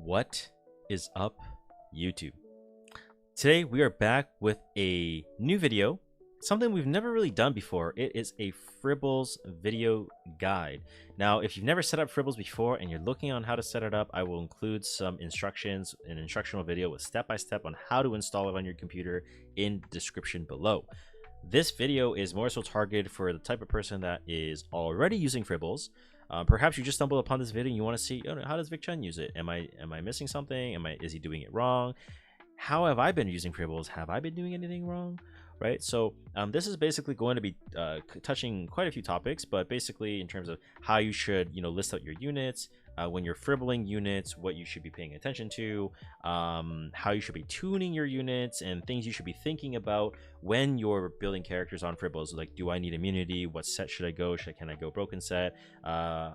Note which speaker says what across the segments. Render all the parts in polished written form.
Speaker 1: What is up, YouTube? Today we are back with a new video, something we've never really done before. It is a Fribbels video guide. Now, if you've never set up Fribbels before and you're looking on how to set it up, I will include some instructions, an instructional video with step-by-step on how to install it on your computer in the description below. This video is more so targeted for the type of person that is already using Fribbels. Perhaps you just stumbled upon this video and you want to see, oh, how does vikchun use it? Am I missing something? Is he doing it wrong? How have I been using Fribbels? Have I been doing anything wrong? Right? So this is basically going to be touching quite a few topics, but basically in terms of how you should, list out your units, when you're fribbling units, what you should be paying attention to, how you should be tuning your units, and things you should be thinking about when you're building characters on Fribbels. Like, do I need immunity? What set should I go? Can I go broken set?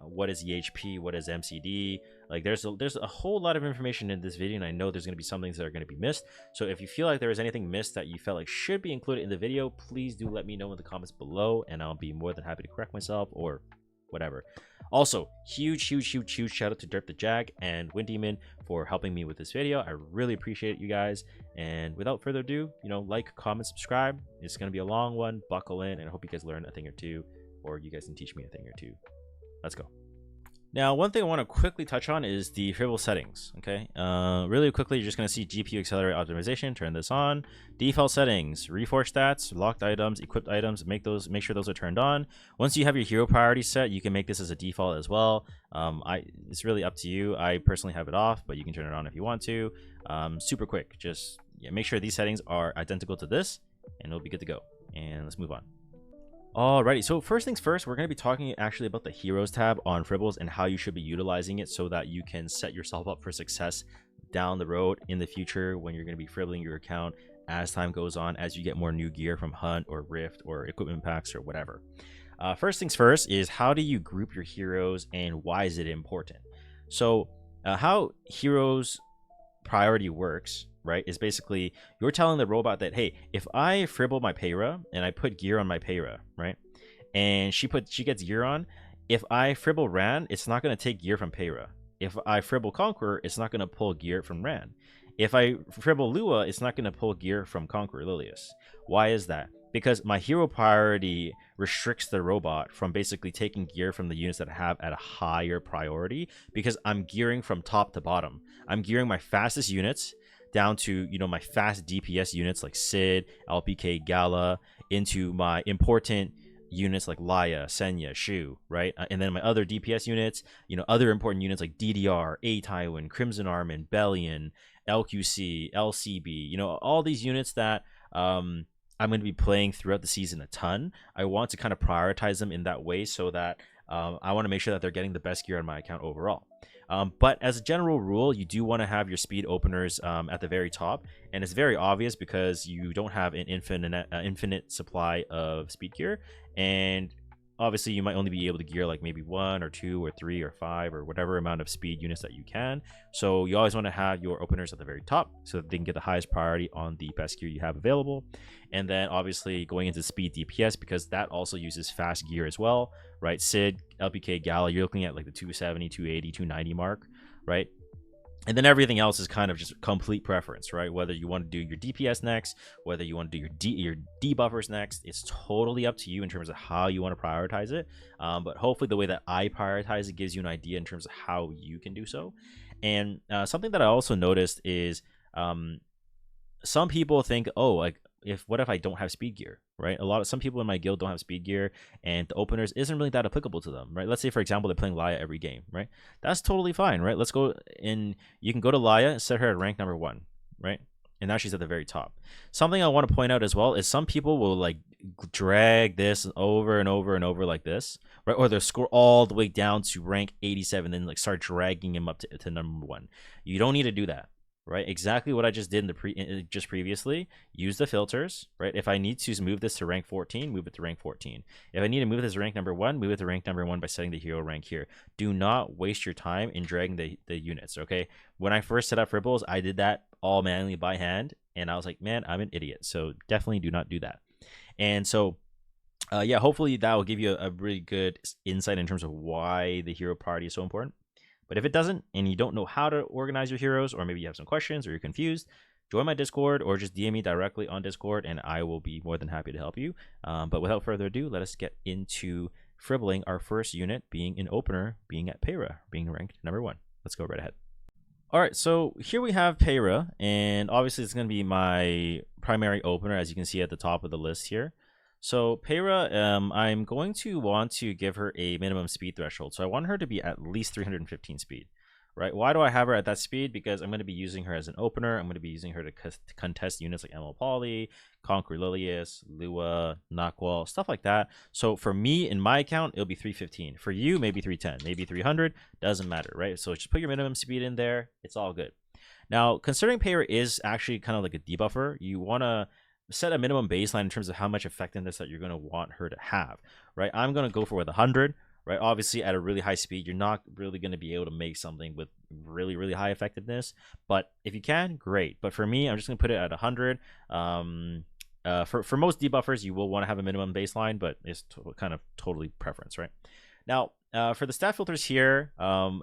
Speaker 1: What is EHP? What is MCD? Like, there's a whole lot of information in this video, and I know there's going to be some things that are going to be missed. So if you feel like there is anything missed that you felt like should be included in the video, please do let me know in the comments below, and I'll be more than happy to correct myself or whatever. Also, huge shout out to DerpTheJag and EVERYTHING for helping me with this video. I really appreciate you guys. And without further ado, like, comment, subscribe. It's going to be a long one. Buckle in, and I hope you guys learn a thing or two, or you guys can teach me a thing or two. Let's go. Now, one thing I want to quickly touch on is the Fribbels settings. Okay, really quickly, you're just going to see GPU accelerator optimization. Turn this on. Default settings: reforged stats, locked items, equipped items. Make sure those are turned on. Once you have your hero priority set, you can make this as a default as well. It's really up to you. I personally have it off, but you can turn it on if you want to. Super quick. Just make sure these settings are identical to this, and it'll be good to go. And let's move on. Alrighty, so first things first, we're going to be talking actually about the Heroes tab on Fribbels and how you should be utilizing it so that you can set yourself up for success down the road in the future when you're going to be fribbling your account as time goes on, as you get more new gear from Hunt or Rift or equipment packs or whatever. First things first is, how do you group your heroes and why is it important? So how Heroes priority works, right, is basically you're telling the robot that, hey, if I fribble my Payra and I put gear on my Payra, right, and she gets gear on, if I fribble Ran, it's not going to take gear from Payra. If I fribble Conqueror, it's not going to pull gear from Ran. If I fribble Lua, it's not going to pull gear from Conqueror Lilius. Why is that? Because my hero priority restricts the robot from basically taking gear from the units that I have at a higher priority, because I'm gearing from top to bottom. I'm gearing my fastest units down to, my fast DPS units like Sid, LPK, Gala, into my important units like Laya, Senya, Shu, right? And then my other DPS units, other important units like DDR, A-Tywin, Crimson Armin, Bellion, LQC, LCB, all these units that I'm going to be playing throughout the season a ton. I want to kind of prioritize them in that way so that I want to make sure that they're getting the best gear on my account overall. But as a general rule, you do want to have your speed openers at the very top, and it's very obvious because you don't have an infinite supply of speed gear, and obviously you might only be able to gear like maybe 1 or 2 or 3 or 5 or whatever amount of speed units that you can. So you always want to have your openers at the very top so that they can get the highest priority on the best gear you have available. And then obviously going into speed DPS, because that also uses fast gear as well, right? Sid, LPK, Gala, you're looking at like the 270, 280, 290 mark, right? And then everything else is kind of just complete preference, right? Whether you want to do your DPS next, whether you want to do your debuffers next, it's totally up to you in terms of how you want to prioritize it. But hopefully the way that I prioritize it gives you an idea in terms of how you can do so. And something that I also noticed is some people think, oh, like, what if I don't have speed gear, right? Some people in my guild don't have speed gear, and the openers isn't really that applicable to them, right? Let's say, for example, they're playing Laya every game, right? That's totally fine, right? Let's go in. You can go to Laya, set her at rank number 1, right? And now she's at the very top. Something I want to point out as well is some people will like drag this over and over and over like this, right? Or they'll score all the way down to rank 87, then like start dragging him up to number 1. You don't need to do that. Right, exactly what I just did in the just previously. Use the filters, right? If I need to move this to rank 14, move it to rank 14. If I need to move this to rank number 1, move it to rank number 1 by setting the hero rank here. Do not waste your time in dragging the units, okay? When I first set up Fribbels, I did that all manually by hand, and I was like, man, I'm an idiot. So definitely do not do that. And so hopefully that will give you a really good insight in terms of why the hero priority is so important. But if it doesn't, and you don't know how to organize your heroes, or maybe you have some questions or you're confused, join my Discord or just DM me directly on Discord, and I will be more than happy to help you. But without further ado, let us get into fribbling our first unit, being an opener, being at Payra, being ranked number 1. Let's go right ahead. All right, so here we have Payra, and obviously it's going to be my primary opener, as you can see at the top of the list here. So Payra, I'm going to want to give her a minimum speed threshold. So I want her to be at least 315 speed, right? Why do I have her at that speed? Because I'm going to be using her as an opener. I'm going to be using her to contest units like ML Poly, Conquer Lilius, Lua, Nakwal, stuff like that. So for me, in my account, it'll be 315. For you, maybe 310, maybe 300. Doesn't matter, right? So just put your minimum speed in there. It's all good. Now, considering Payra is actually kind of like a debuffer, you want to set a minimum baseline in terms of how much effectiveness that you're going to want her to have, right? I'm going to go for with 100, right? Obviously, at a really high speed, you're not really going to be able to make something with really, really high effectiveness. But if you can, great. But for me, I'm just going to put it at 100. For most debuffers, you will want to have a minimum baseline, but it's kind of totally preference, right? Now, for the stat filters here,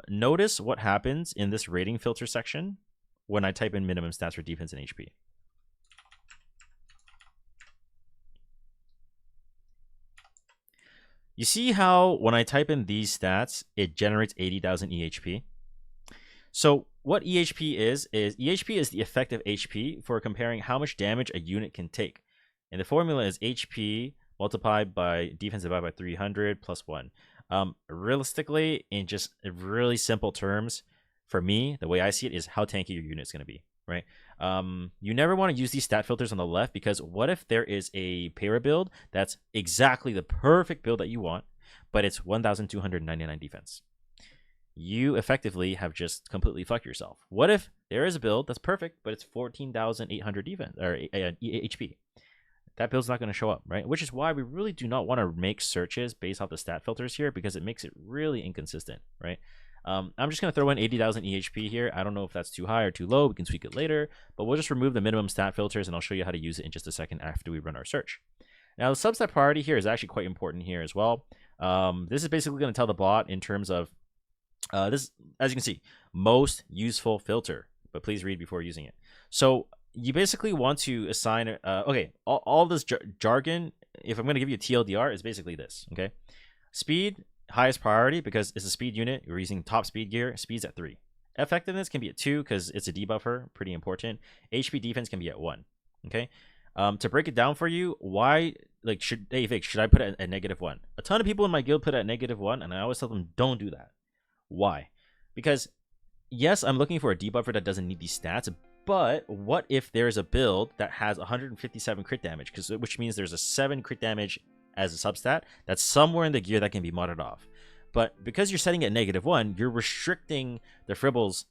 Speaker 1: notice what happens in this rating filter section when I type in minimum stats for defense and HP. You see how when I type in these stats, it generates 80,000 EHP? So what EHP is EHP is the effective HP for comparing how much damage a unit can take. And the formula is HP multiplied by defense divided by 300 plus 1. Realistically, in just really simple terms, for me, the way I see it is how tanky your unit's going to be, right? You never want to use these stat filters on the left, because what if there is a Payra build that's exactly the perfect build that you want, but it's 1,299 defense? You effectively have just completely fucked yourself. What if there is a build that's perfect, but it's 14,800 defense or HP? That build's not going to show up, right? Which is why we really do not want to make searches based off the stat filters here, because it makes it really inconsistent, right? I'm just going to throw in 80,000 EHP here. I don't know if that's too high or too low. We can tweak it later, but we'll just remove the minimum stat filters, and I'll show you how to use it in just a second after we run our search. Now, the substat priority here is actually quite important here as well. This is basically going to tell the bot in terms of this, as you can see, most useful filter, but please read before using it. So you basically want to assign, okay, all this jargon, if I'm going to give you a TLDR, is basically this, okay? Speed, highest priority, because it's a speed unit. We're using top speed gear. Speed's at 3. Effectiveness can be at 2 because it's a debuffer, pretty important. HP defense can be at 1, okay? To break it down for you, why, like, hey Vic, should I put it at -1? A ton of people in my guild put it at -1, and I always tell them, don't do that. Why? Because, yes, I'm looking for a debuffer that doesn't need these stats, but what if there's a build that has 157 crit damage, which means there's a 7 crit damage as a substat that's somewhere in the gear that can be modded off. But because you're setting it at -1, you're restricting the Fribbels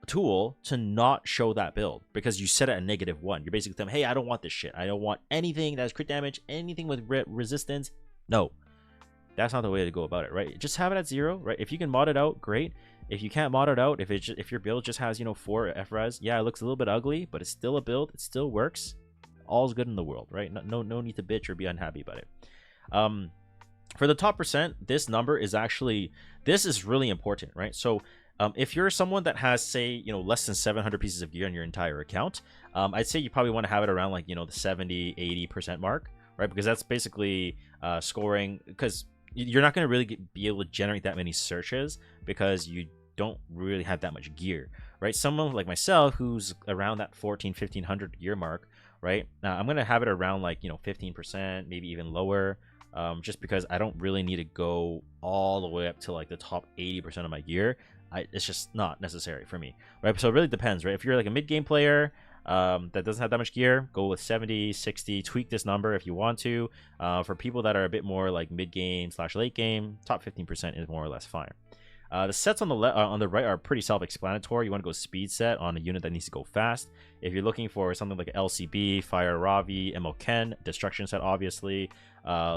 Speaker 1: tool to not show that build because you set it at -1. You're basically telling them, hey, I don't want this shit. I don't want anything that has crit damage, anything with resistance. No, that's not the way to go about it, right? Just have it at 0, right? If you can mod it out, great. If you can't mod it out, if your build just has, 4 FRES, yeah, it looks a little bit ugly, but it's still a build. It still works. All's good in the world, right? No need to bitch or be unhappy about it. For the top percent, this number is actually, this is really important, right? So if you're someone that has, say, less than 700 pieces of gear on your entire account, I'd say you probably want to have it around like, the 70-80% mark, right? Because that's basically scoring, because you're not going to really be able to generate that many searches because you don't really have that much gear, right? Someone like myself who's around that 1,500 gear mark, right? I'm going to have it around like, 15%, maybe even lower, just because I don't really need to go all the way up to like the top 80% of my gear. It's just not necessary for me, right? So it really depends, right? If you're like a mid-game player that doesn't have that much gear, go with 70, 60, tweak this number if you want to. For people that are a bit more like mid-game / late game, top 15% is more or less fine. The sets on the right are pretty self-explanatory. You want to go speed set on a unit that needs to go fast. If you're looking for something like LCB, Fire Ravi, ML Ken, destruction set, obviously.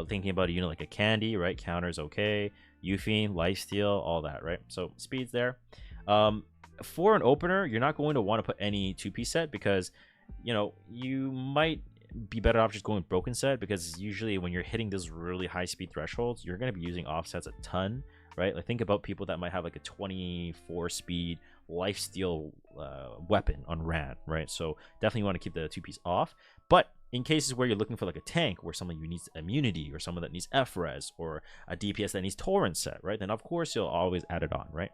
Speaker 1: Thinking about a unit like a Candy, right? Counter's okay. Euphine, Lifesteal, all that, right? So speed's there. For an opener, you're not going to want to put any 2-piece set because, you might be better off just going broken set, because usually when you're hitting those really high speed thresholds, you're going to be using offsets a ton. right? Like think about people that might have like a 24 speed lifesteal weapon on Ran, right? So definitely want to keep the 2-piece off. But in cases where you're looking for like a tank, where someone who needs immunity, or someone that needs F-res, or a DPS that needs torrent set, right? Then of course you'll always add it on, right?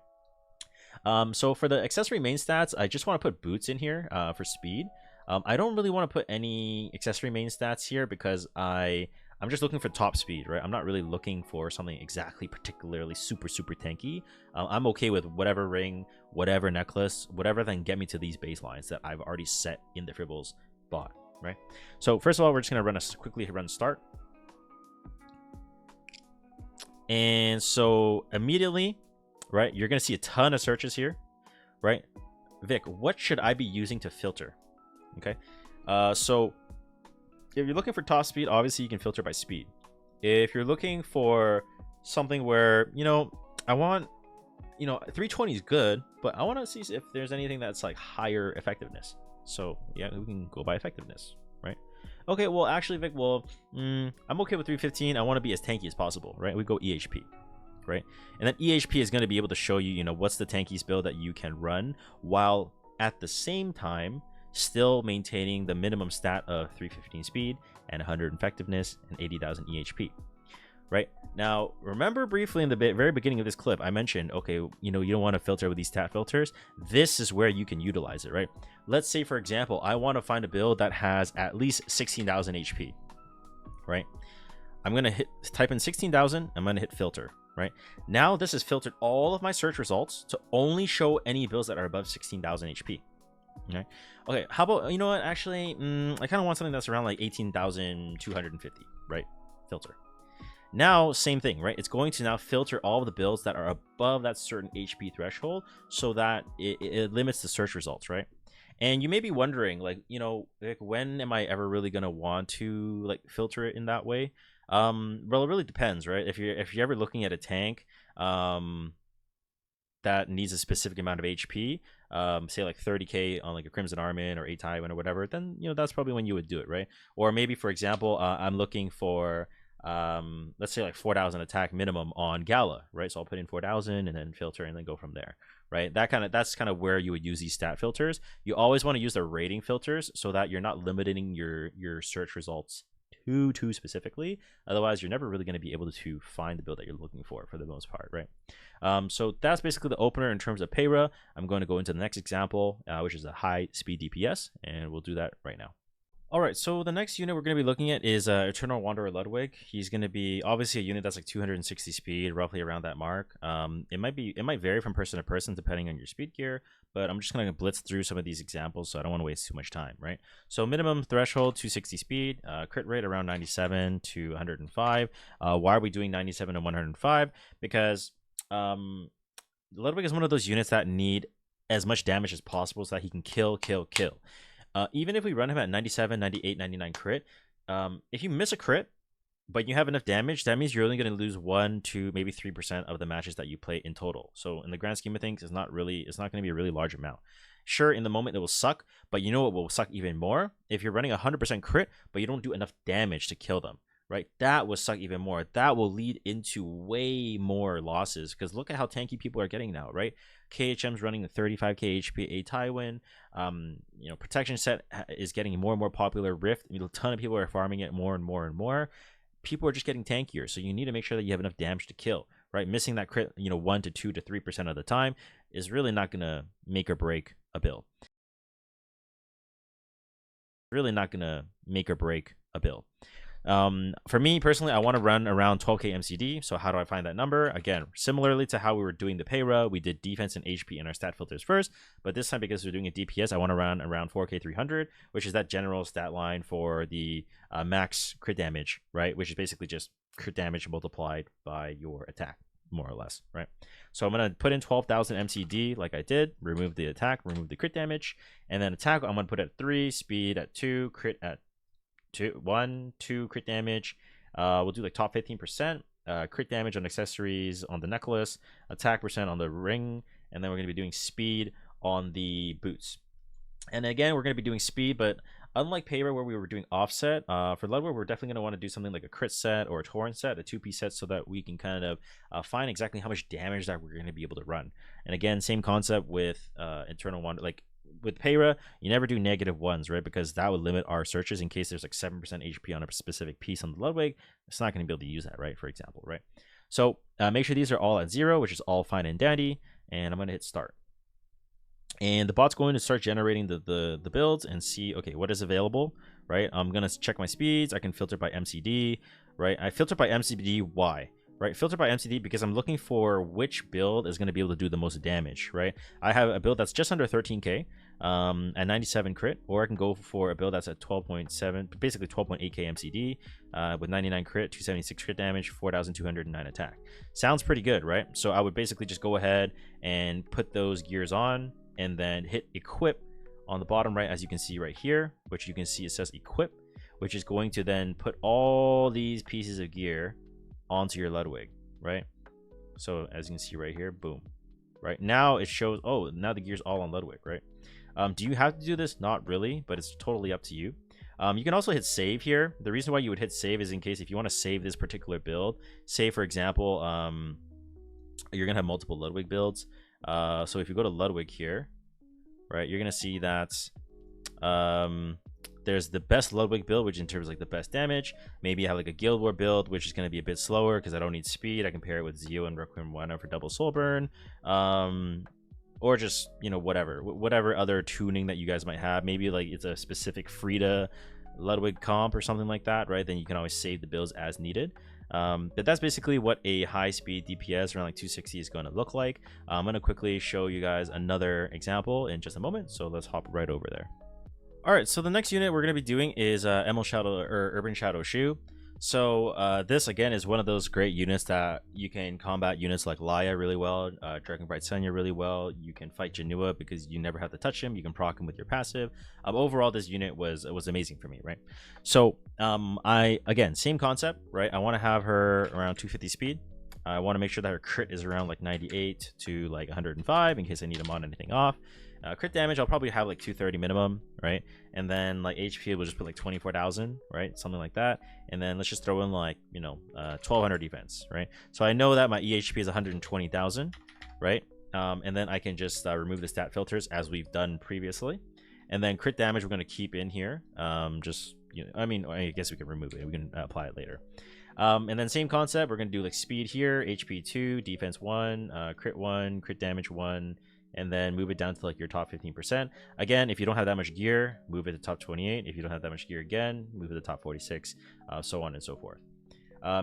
Speaker 1: So for the accessory main stats, I just want to put boots in here for speed. I don't really want to put any accessory main stats here because I'm just looking for top speed, right? I'm not really looking for something exactly particularly super tanky. I'm okay with whatever ring, whatever necklace, whatever then get me to these baselines that I've already set in the Fribbels bot, right? So first of all, we're just gonna quickly run start. And so immediately, right, you're gonna see a ton of searches here, right? Vic, what should I be using to filter? Okay, so if you're looking for top speed, obviously you can filter by speed. If you're looking for something where, you know, I want, you know, 320 is good, but I want to see if there's anything that's like higher effectiveness. So yeah, we can go by effectiveness, right? Okay, well actually, Vic, well, I'm okay with 315. I want to be as tanky as possible, right? We go EHP, right? And then EHP is going to be able to show you, you know, what's the tankiest build that you can run, while at the same time still maintaining the minimum stat of 315 speed and 100 effectiveness and 80,000 EHP. Right now, remember briefly in the very beginning of this clip, I mentioned, okay, you know, you don't want to filter with these stat filters. This is where you can utilize it, right? Let's say, for example, I want to find a build that has at least 16,000 HP, right? I'm gonna type in 16,000. I'm gonna hit filter, right? Now this has filtered all of my search results to only show any builds that are above 16,000 HP. Okay. Okay. How about, you know what? Actually, I kind of want something that's around like 18,250, right? Filter. Now, same thing, right? It's going to now filter all of the builds that are above that certain HP threshold, so that it limits the search results, right? And you may be wondering, like, you know, like, when am I ever really gonna want to like filter it in that way? Well, it really depends, right? If you're ever looking at a tank, that needs a specific amount of HP, say like 30k on like a Crimson Armin or a Tywin or whatever, then, you know, that's probably when you would do it, right? Or maybe, for example, I'm looking for let's say like 4,000 attack minimum on Gala, right? So I'll put in 4,000 and then filter and then go from there, right? That's kind of where you would use these stat filters. You always want to use the rating filters so that you're not limiting your search results too specifically. Otherwise, you're never really going to be able to find the build that you're looking for the most part, right? So that's basically the opener in terms of Payra. I'm going to go into the next example, which is a high speed DPS, and we'll do that right now. All right, so the next unit we're going to be looking at is Eternal Wanderer Ludwig. He's going to be obviously a unit that's like 260 speed, roughly around that mark. It might vary from person to person depending on your speed gear, but I'm just going to blitz through some of these examples, so I don't want to waste too much time, right? So minimum threshold 260 speed, crit rate around 97 to 105. Why are we doing 97 to 105? Because Ludwig is one of those units that need as much damage as possible so that he can kill. Even if we run him at 97, 98, 99 crit, if you miss a crit, but you have enough damage, that means you're only going to lose 1 to maybe 3% of the matches that you play in total. So in the grand scheme of things, it's not going to be a really large amount. Sure, in the moment it will suck, but you know what will suck even more? If you're running 100% crit, but you don't do enough damage to kill them, right? That will suck even more. That will lead into way more losses, because look at how tanky people are getting now, right? KHM's running the 35k HP a Tywin. You know, protection set is getting more and more popular. Rift, a ton of people are farming it more and more. People are just getting tankier, so you need to make sure that you have enough damage to kill, right? Missing that crit, you know, 1 to 2 to 3% of the time is really not going to make or break a build. For me personally, I want to run around 12k MCD. So how do I find that number? Again, similarly to how we were doing the Payra, we did defense and HP in our stat filters first, but this time, because we're doing a DPS, I want to run around 4k 300, which is that general stat line for the max crit damage, right? Which is basically just crit damage multiplied by your attack, more or less, right? So I'm going to put in 12,000 MCD like I did, remove the attack, remove the crit damage, and then attack I'm going to put at 3, speed at 2, crit at 1, 2 crit damage. We'll do like top 15%, crit damage on accessories on the necklace, attack percent on the ring, and then we're going to be doing speed on the boots. And again, we're going to be doing speed, but unlike Payra where we were doing offset, for Ludwig we're definitely going to want to do something like a crit set or a torrent set, a 2-piece set, so that we can kind of find exactly how much damage that we're going to be able to run. And again, same concept with internal one, like with Payra, you never do -1s, right? Because that would limit our searches in case there's like 7% HP on a specific piece on the Ludwig. It's not going to be able to use that, right? For example, right? So make sure these are all at 0, which is all fine and dandy. And I'm going to hit start. And the bot's going to start generating the builds and see, okay, what is available, right? I'm going to check my speeds. I can filter by MCD, right? I filter by MCD. Why? Right, filter by MCD because I'm looking for which build is going to be able to do the most damage, right? I have a build that's just under 13k at 97 crit, or I can go for a build that's at 12.7, basically 12.8k MCD with 99 crit, 276 crit damage, 4,209 attack. Sounds pretty good, right? So I would basically just go ahead and put those gears on and then hit equip on the bottom right, as you can see right here, which you can see it says equip, which is going to then put all these pieces of gear onto your Ludwig, right? So as you can see right here, boom, right? Now it shows, oh, now the gear's all on Ludwig, right? Do you have to do this? Not really, but it's totally up to you. You can also hit save here. The reason why you would hit save is in case if you want to save this particular build. Say, for example, you're going to have multiple Ludwig builds. So if you go to Ludwig here, right, you're going to see that there's the best Ludwig build, which in terms of like the best damage. Maybe I have like a Guild War build, which is going to be a bit slower because I don't need speed. I can pair it with Zio and Requiem Wano for double soul burn. Or just, you know, whatever other tuning that you guys might have. Maybe like it's a specific Frida Ludwig comp or something like that, right? Then you can always save the builds as needed. But that's basically what a high speed DPS around like 260 is going to look like. I'm going to quickly show you guys another example in just a moment. So let's hop right over there. All right, so the next unit we're going to be doing is Emerald Shadow or Urban Shadow Shoe. So this again is one of those great units that you can combat units like Laya really well, Dragonbright Senya really well. You can fight Janua because you never have to touch him. You can proc him with your passive. Overall, this unit was amazing for me, right? So again, same concept, right? I want to have her around 250 speed. I want to make sure that her crit is around like 98 to like 105 in case I need to mod anything off. Crit damage, I'll probably have like 230 minimum, right? And then like HP, we'll just put like 24,000, right? Something like that. And then let's just throw in like, you know, 1200 defense, right? So I know that my EHP is 120,000, right? And then I can just remove the stat filters as we've done previously. And then crit damage, we're going to keep in here. Just, you know, I mean, I guess we can remove it. We can apply it later. And then same concept, we're going to do like speed here, HP 2, defense 1, crit 1, crit damage 1, and then move it down to like your top 15%. Again, if you don't have that much gear, move it to top 28. If you don't have that much gear again, move it to top 46, so on and so forth.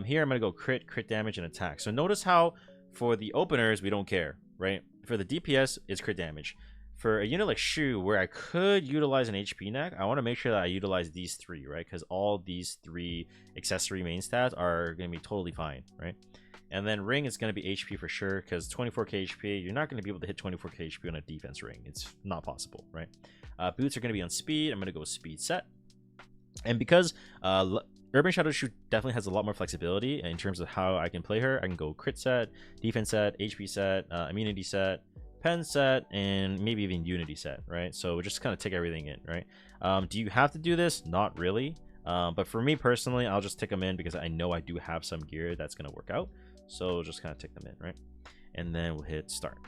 Speaker 1: Here I'm going to go crit damage, and attack. So notice how for the openers, we don't care, right? For the DPS, it's crit damage. For a unit like Shu, where I could utilize an HP neck, I want to make sure that I utilize these three, right? Because all these three accessory main stats are going to be totally fine, right? And then ring is going to be HP for sure, because 24k HP, you're not going to be able to hit 24k HP on a defense ring. It's not possible, right? Boots are going to be on speed. I'm going to go with speed set. And because Urban Shadow Shoe definitely has a lot more flexibility in terms of how I can play her, I can go crit set, defense set, HP set, immunity set, pen set, and maybe even unity set, right? So just kind of take everything in, right? Do you have to do this? Not really. But for me personally, I'll just tick them in because I know I do have some gear that's going to work out. So just kind of tick them in, right? And then we'll hit start.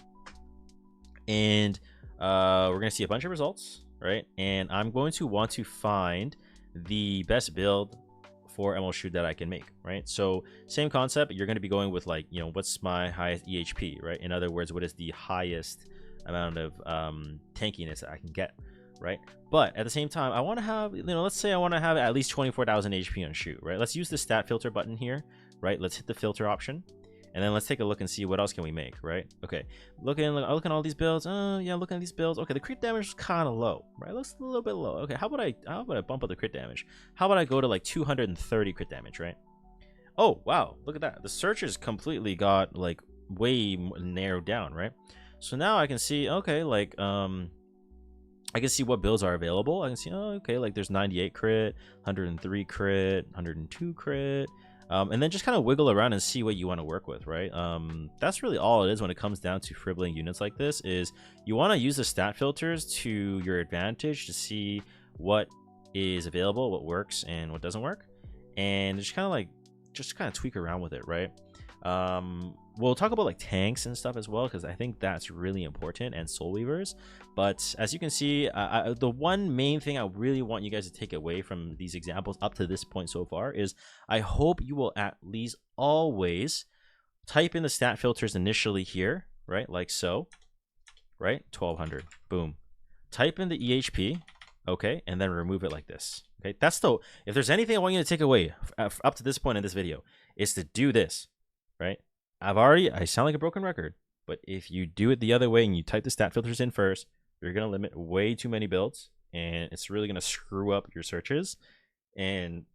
Speaker 1: And we're going to see a bunch of results, right? And I'm going to want to find the best build for ML Shoot that I can make, right? So same concept, you're going to be going with like, you know, what's my highest EHP, right? In other words, what is the highest amount of tankiness that I can get, right? But at the same time, I want to have, you know, let's say I want to have at least 24,000 HP on Shoot, right? Let's use the stat filter button here, right? Let's hit the filter option, and then let's take a look and see what else can we make, right? Okay, look at all these builds. Oh yeah, looking at these builds. Okay, the crit damage is kind of low, right? Looks a little bit low. Okay, how about I bump up the crit damage? How about I go to like 230 crit damage, right? Oh wow, look at that. The searches completely got like way narrowed down, right? So now I can see, okay, like I can see what builds are available. I can see, oh, okay, like there's 98 crit, 103 crit, 102 crit. And then just kind of wiggle around and see what you want to work with, right? That's really all it is when it comes down to fribbling units like this, is you want to use the stat filters to your advantage to see what is available, what works and what doesn't work, and just kind of tweak around with it, right? We'll talk about like tanks and stuff as well, because I think that's really important, and soul weavers. But as you can see, the one main thing I really want you guys to take away from these examples up to this point so far is I hope you will at least always type in the stat filters initially here, right? Like so, right? 1200, boom. Type in the EHP, okay, and then remove it like this. Okay, that's the, if there's anything I want you to take away up to this point in this video, is to do this, right? I sound like a broken record, but if you do it the other way and you type the stat filters in first, you're going to limit way too many builds, and it's really going to screw up your searches, and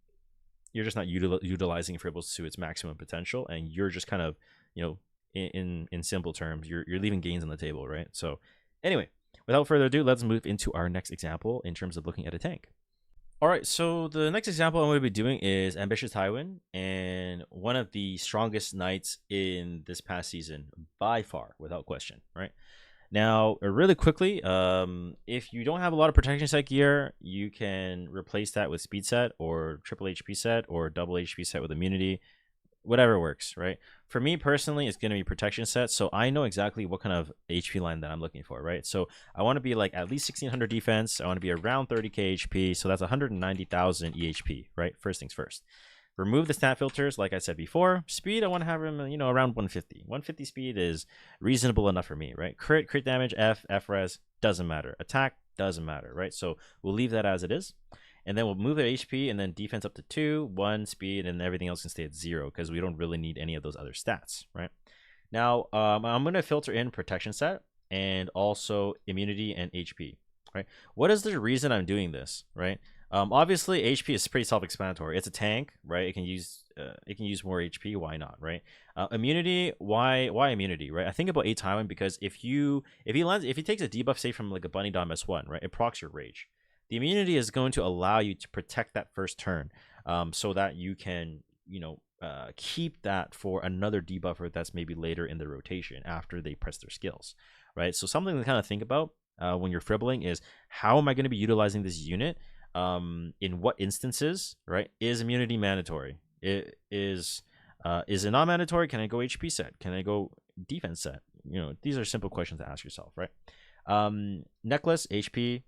Speaker 1: you're just not utilizing Fribbels to its maximum potential, and you're just kind of, you know, in simple terms, you're leaving gains on the table, right? So anyway, without further ado, let's move into our next example in terms of looking at a tank. All right, so the next example I'm going to be doing is Ambitious iWind, and one of the strongest knights in this past season by far, without question, right? Now, really quickly, if you don't have a lot of protection set gear, you can replace that with speed set or triple HP set or double HP set with immunity, whatever works, right? For me personally, it's going to be protection set, so I know exactly what kind of HP line that I'm looking for, right? So I want to be like at least 1600 defense. I want to be around 30k HP, so that's 190,000 EHP, right? First things first. Remove the stat filters, like I said before. Speed, I want to have him, you know, around 150. 150 speed is reasonable enough for me, right? Crit damage, F res, doesn't matter. Attack, doesn't matter, right? So we'll leave that as it is. And then we'll move the HP and then defense up to 2, 1 speed, and everything else can stay at 0 because we don't really need any of those other stats, right? Now, I'm going to filter in protection set and also immunity and HP, right? What is the reason I'm doing this, right? Obviously, HP is pretty self-explanatory. It's a tank, right? It can use more HP. Why not, right? Immunity. Why immunity, right? I think about iWindDemon because if he takes a debuff, say from like a bunny dom S1, right? It procs your rage. The immunity is going to allow you to protect that first turn, so that you can, you know, keep that for another debuffer that's maybe later in the rotation after they press their skills, right? So something to kind of think about when you're fribbling is, how am I going to be utilizing this unit? In what instances, right? Is immunity mandatory? It is it not mandatory? Can I go HP set? Can I go defense set? You know, these are simple questions to ask yourself, right? Necklace, HP,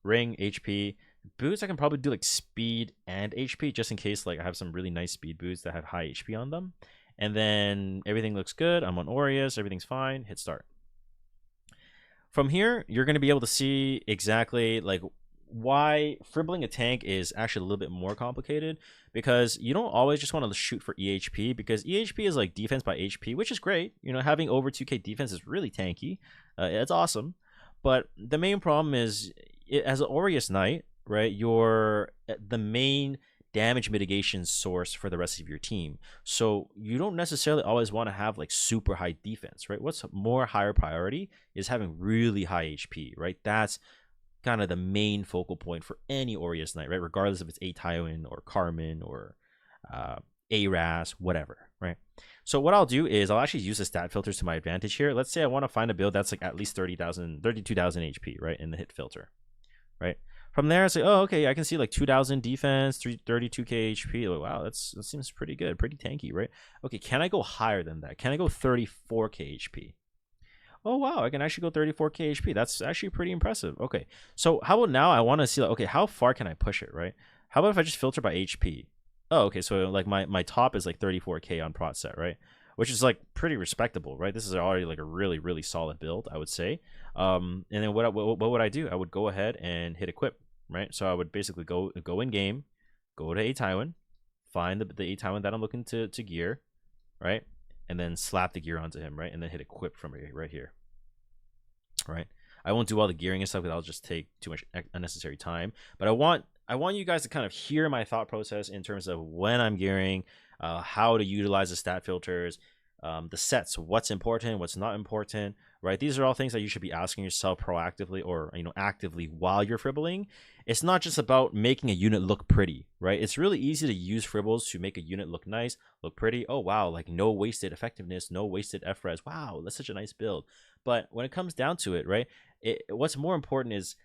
Speaker 1: ring, HP, boots. I can probably do like speed and HP just in case like I have some really nice speed boots that have high HP on them. And then everything looks good. I'm on Aureus, everything's fine. Hit start. From here, you're going to be able to see exactly like why fribbling a tank is actually a little bit more complicated, because you don't always just want to shoot for EHP, because EHP is like defense by HP, which is great. You know, having over 2k defense is really tanky. It's awesome. But the main problem is, as an Aureus Knight, right, you're the main damage mitigation source for the rest of your team. So you don't necessarily always want to have like super high defense, right? What's more higher priority is having really high HP, right? That's kind of the main focal point for any Aureus Knight, right? Regardless if it's iWindDemon or Carmen or Aras, whatever, right? So what I'll do is I'll actually use the stat filters to my advantage here. Let's say I want to find a build that's like at least 32,000 HP, right, in the hit filter, right? From there, I say, oh, okay, I can see like 2,000 defense, 32k HP. Oh, wow, that seems pretty good, pretty tanky, right? Okay, can I go higher than that? Can I go 34k HP? Oh, wow, I can actually go 34k HP. That's actually pretty impressive. Okay, so how about now I want to see, like, okay, how far can I push it, right? How about if I just filter by HP? Oh, okay, so like my top is like 34k on prot set, right? Which is like pretty respectable, right? This is already like a really, really solid build, I would say. And then what would I do? I would go ahead and hit equip, right? So I would basically go in game, go to iWindDemon, find the iWindDemon that I'm looking to gear, right? And then slap the gear onto him, right? And then hit equip from right here, right? I won't do all the gearing and stuff because I'll just take too much unnecessary time. But I want you guys to kind of hear my thought process in terms of when I'm gearing, how to utilize the stat filters, the sets, what's important, what's not important, right? These are all things that you should be asking yourself proactively or, you know, actively while you're fribbling. It's not just about making a unit look pretty, right? It's really easy to use Fribbels to make a unit look nice, look pretty. Oh, wow, like no wasted effectiveness, no wasted F-res. Wow, that's such a nice build. But when it comes down to it, right, what's more important is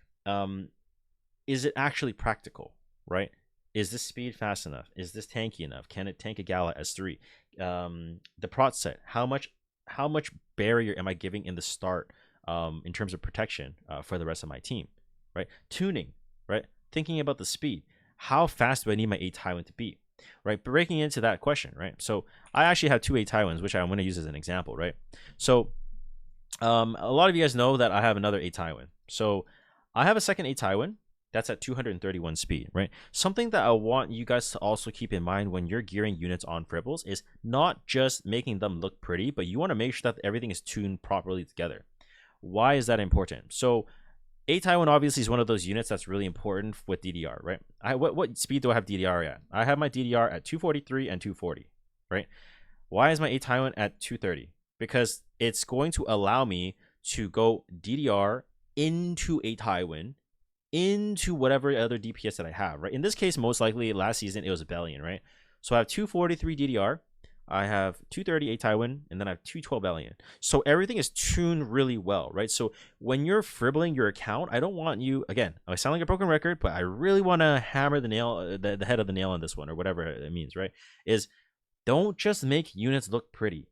Speaker 1: it actually practical, right? Is this speed fast enough? Is this tanky enough? Can it tank a gal at S3? The prot set, how much barrier am I giving in the start in terms of protection for the rest of my team, right? Tuning, right? Thinking about the speed. How fast do I need my A Tywin to be, right? Breaking into that question, right? So I actually have two A Tywins, which I'm going to use as an example, right? So a lot of you guys know that I have another A Tywin. So I have a second A Tywin that's at 231 speed, right? Something that I want you guys to also keep in mind when you're gearing units on Fribbels is not just making them look pretty, but you want to make sure that everything is tuned properly together. Why is that important? So A Tywin obviously is one of those units that's really important with DDR, right? What speed do I have DDR at? I have my DDR at 243 and 240, right? Why is my A Tywin at 230? Because it's going to allow me to go DDR into A Tywin into whatever other DPS that I have, right? In this case, most likely last season it was a Bellion, right? So I have 243 DDR, I have 238 Tywin, and then I have 212 Bellion. So everything is tuned really well, right? So when you're fribbling your account, I don't want you, again, I sound like a broken record, but I really want to hammer the nail, the head of the nail on this one, or whatever it means, right? Is don't just make units look pretty.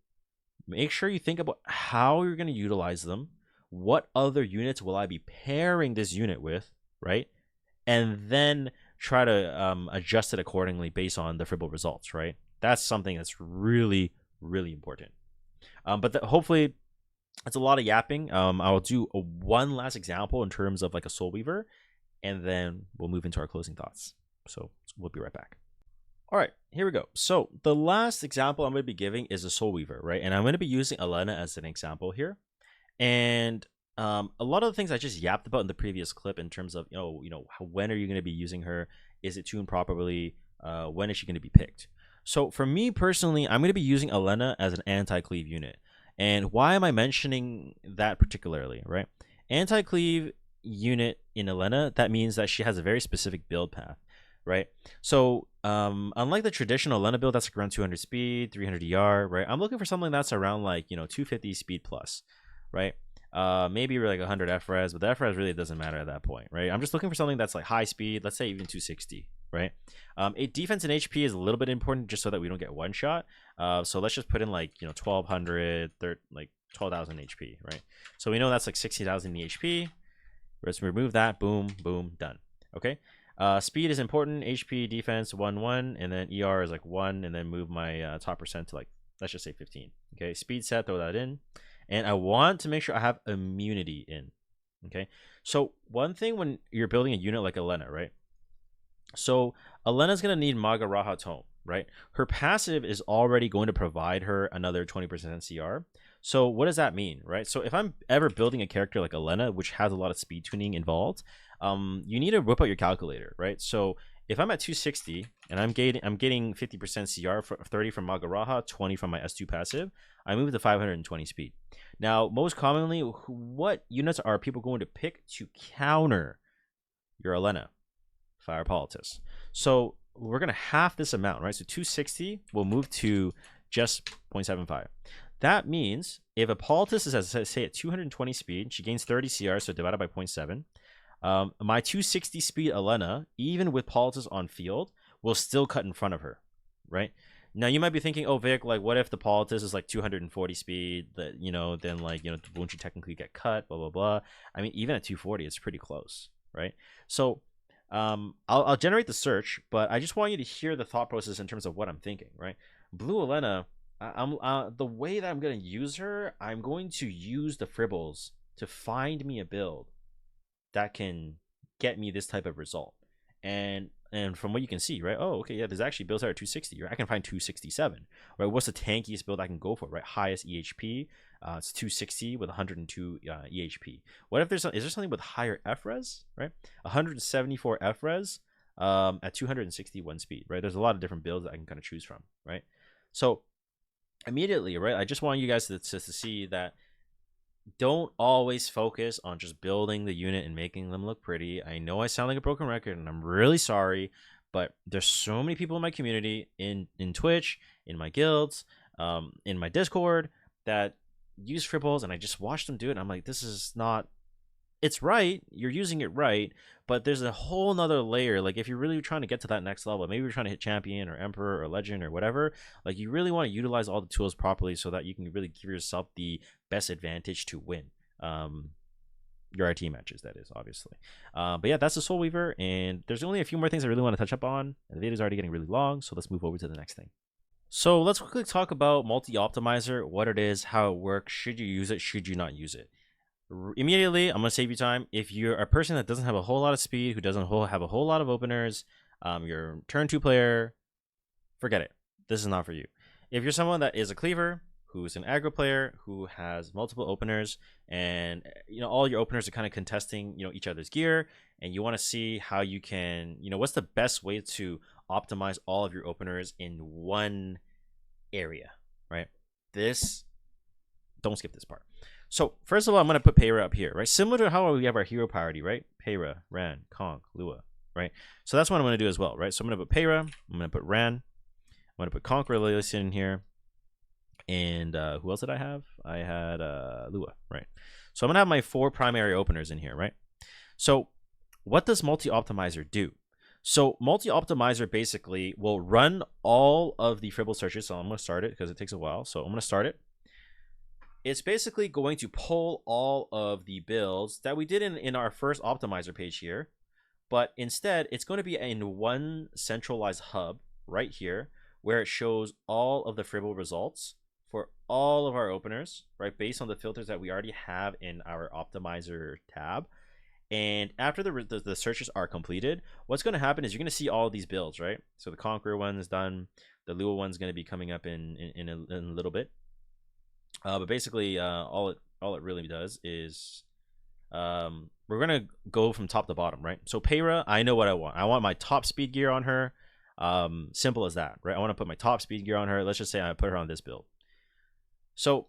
Speaker 1: Make sure you think about how you're going to utilize them. What other units will I be pairing this unit with, right? And then try to adjust it accordingly based on the Fribble results, right? That's something that's really, really important. But hopefully, it's a lot of yapping. I'll do one last example in terms of like a Soul Weaver, and then we'll move into our closing thoughts. So we'll be right back. All right, here we go. So the last example I'm going to be giving is a Soul Weaver, right? And I'm going to be using Elena as an example here. And a lot of the things I just yapped about in the previous clip in terms of, when are you going to be using her? Is it tuned properly? When is she going to be picked? So for me personally, I'm going to be using Elena as an anti-cleave unit. And why am I mentioning that particularly, right? Anti-cleave unit in Elena, that means that she has a very specific build path, right? So unlike the traditional Elena build that's around 200 speed, 300 ER, right? I'm looking for something that's around like, 250 speed plus, right? Maybe like 100 FRES, but the FRES really doesn't matter at that point, right? I'm just looking for something that's like high speed, let's say even 260, right? Defense and HP is a little bit important just so that we don't get one shot. So let's just put in like 1200, like 12,000 HP, right? So we know that's like 60,000 HP. Let's remove that. Boom, boom, done. Okay. Speed is important. HP, defense 1-1, and then ER is like 1, and then move my top percent to like, let's just say 15. Okay. Speed set, throw that in. And I want to make sure I have immunity in. Okay. So one thing when you're building a unit like Elena, right? So Elena's going to need Maga Raha Tome, right? Her passive is already going to provide her another 20% CR. So what does that mean, right? So if I'm ever building a character like Elena, which has a lot of speed tuning involved, you need to whip out your calculator, right? So if I'm at 260 and I'm getting 50% CR, for 30 from Maga Raha, 20 from my S2 passive, I move to 520 speed. Now, most commonly, what units are people going to pick to counter your Elena? Fire Politis. So we're going to half this amount, right? So 260 will move to just 0.75. That means if a Politis is, as I say, at 220 speed, she gains 30 CR, so divided by 0.7. My 260 speed Elena, even with Politis on field, will still cut in front of her, right? Now you might be thinking, oh Vic, like what if the Politis is like 240 speed? That then like won't she technically get cut? Blah blah blah. I mean, even at 240, it's pretty close, right? So I'll generate the search, but I just want you to hear the thought process in terms of what I'm thinking, right? Blue Elena, the way that I'm going to use her, I'm going to use the Fribbels to find me a build that can get me this type of result. And from what you can see, right? Oh, okay, yeah, there's actually builds that are 260, right? I can find 267, right? What's the tankiest build I can go for, right? Highest EHP, it's 260 with 102 EHP. What if is there something with higher FRES, right? 174 FRES at 261 speed, right? There's a lot of different builds that I can kind of choose from, right? So immediately, right, I just want you guys to see that don't always focus on just building the unit and making them look pretty. I know I sound like a broken record, and I'm really sorry, but there's so many people in my community, in Twitch, in my guilds, in my Discord, that use Fribbels, and I just watch them do it, and I'm like, this is not it's right, you're using it right, but there's a whole nother layer. Like if you're really trying to get to that next level, maybe you're trying to hit champion or emperor or legend or whatever, like you really want to utilize all the tools properly so that you can really give yourself the best advantage to win your RT matches, that is, obviously. But yeah, that's the Soul Weaver, and there's only a few more things I really want to touch up on. The video's already getting really long, so let's move over to the next thing. So let's quickly talk about multi-optimizer, what it is, how it works, should you use it, should you not use it. Immediately, I'm going to save you time. If you're a person that doesn't have a whole lot of speed, who doesn't have a whole lot of openers, you're a turn 2 player, forget it. This is not for you. If you're someone that is a cleaver, who's an aggro player, who has multiple openers, and all your openers are kind of contesting each other's gear, and you want to see how you can what's the best way to optimize all of your openers in one area, right? Don't skip this part. So first of all, I'm going to put Payra up here, right? Similar to how we have our hero priority, right? Payra, Ran, Conk, Lua, right? So that's what I'm going to do as well, right? So I'm going to put Payra, I'm going to put Ran, I'm going to put Conk Religious in here, and who else did I have? I had Lua, right? So I'm going to have my 4 primary openers in here, right? So what does multi-optimizer do? So multi-optimizer basically will run all of the Fribbels searches. So I'm going to start it because it takes a while. So I'm going to start it. It's basically going to pull all of the builds that we did in our first optimizer page here, but instead it's going to be in one centralized hub right here where it shows all of the Fribbel results for all of our openers, right, based on the filters that we already have in our optimizer tab. And after the searches are completed, what's going to happen is you're going to see all of these builds, right? So the Conqueror one is done, the Lua one's going to be coming up in a little bit. But basically, all it really does is we're gonna go from top to bottom, right? So Payra, I know what I want. I want my top speed gear on her. Simple as that, right? I want to put my top speed gear on her. Let's just say I put her on this build. So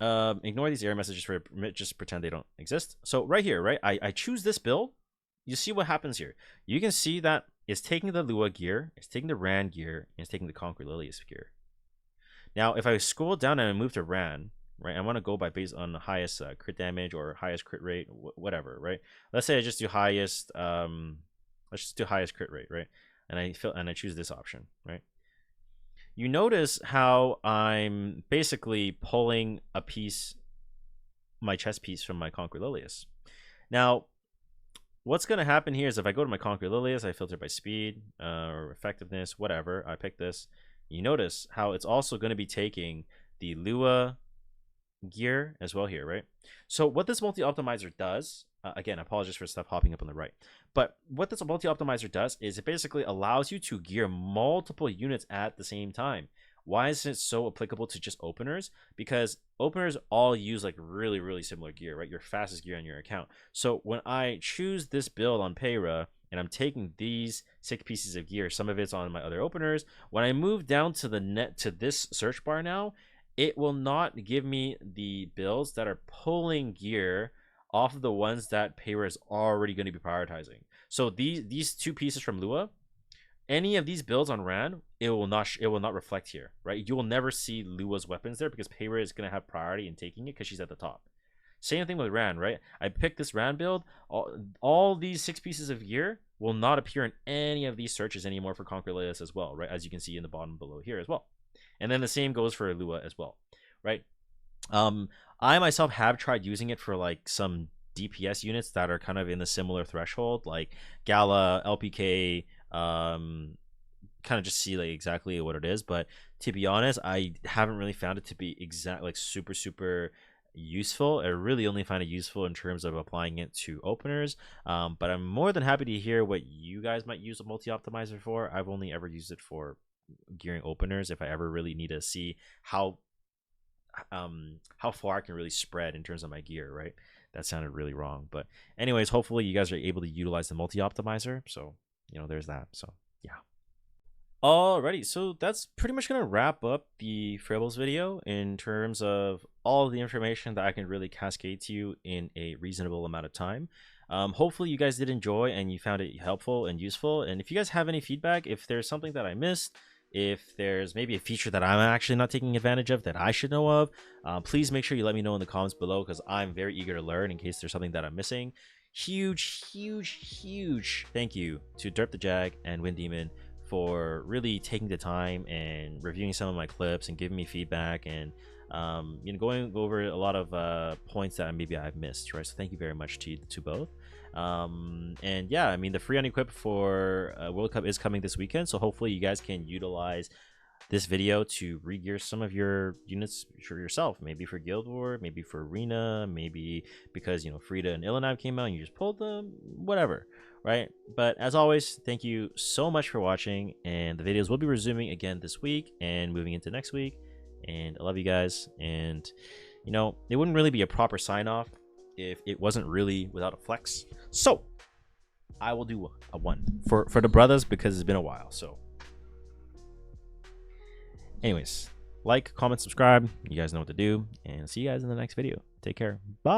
Speaker 1: ignore these error messages for just pretend they don't exist. So right here, right? I choose this build. You see what happens here. You can see that it's taking the Lua gear, it's taking the Ran gear, and it's taking the Conquer Lilius gear. Now, if I scroll down and I move to Ran, right, I want to go by based on the highest crit damage or highest crit rate, whatever, right? Let's say I just do highest, let's just do highest crit rate, right? And I choose this option, right? You notice how I'm basically pulling a piece, my chest piece from my Conquer Lilius. Now, what's going to happen here is if I go to my Conquer Lilius, I filter by speed or effectiveness, whatever. I pick this. You notice how it's also going to be taking the Lua gear as well here, right? So what this multi-optimizer does, again, I apologize for stuff hopping up on the right, but what this multi-optimizer does is it basically allows you to gear multiple units at the same time. Why is it so applicable to just openers? Because openers all use like really, really similar gear, right? Your fastest gear on your account. So when I choose this build on Payra, and I'm taking these 6 pieces of gear, some of it's on my other openers, when I move down to this search bar now, it will not give me the builds that are pulling gear off of the ones that Payra is already going to be prioritizing. So these 2 pieces from Lua, any of these builds on Ran, it will not reflect here, right? You will never see Lua's weapons there because Payra is going to have priority in taking it because she's at the top. Same thing with Ran, right? I picked this Ran build. All these 6 pieces of gear will not appear in any of these searches anymore for Conquer Lilius as well, right? As you can see in the bottom below here as well. And then the same goes for Lua as well, right? I myself have tried using it for like some DPS units that are kind of in the similar threshold, like Gala, LPK, kind of just see like exactly what it is. But to be honest, I haven't really found it to be super useful. I really only find it useful in terms of applying it to openers, but I'm more than happy to hear what you guys might use a multi-optimizer for. I've only ever used it for gearing openers if I ever really need to see how far I can really spread in terms of my gear, right? That sounded really wrong, but anyways, hopefully you guys are able to utilize the multi-optimizer. So there's that. So yeah. Alrighty, so that's pretty much going to wrap up the Fribbels video in terms of all of the information that I can really cascade to you in a reasonable amount of time. Hopefully you guys did enjoy and you found it helpful and useful. And if you guys have any feedback, if there's something that I missed, If there's maybe a feature that I'm actually not taking advantage of that I should know of, please make sure you let me know in the comments below, because I'm very eager to learn in case there's something that I'm missing. Huge thank you to DerpTheJag and EVERYTHING for really taking the time and reviewing some of my clips and giving me feedback, and going over a lot of points that maybe I've missed, right? So thank you very much to both. And yeah, I mean, the free unequip for World Cup is coming this weekend, so hopefully you guys can utilize this video to regear some of your units for yourself, maybe for Guild War, maybe for Arena, maybe because Frida and Illinev came out and you just pulled them, whatever, right? But as always, thank you so much for watching, and the videos will be resuming again this week and moving into next week. And I love you guys, and it wouldn't really be a proper sign off if it wasn't really without a flex. So I will do a one for the brothers, because it's been a while. So anyways, like, comment, subscribe, you guys know what to do, and see you guys in the next video. Take care. Bye.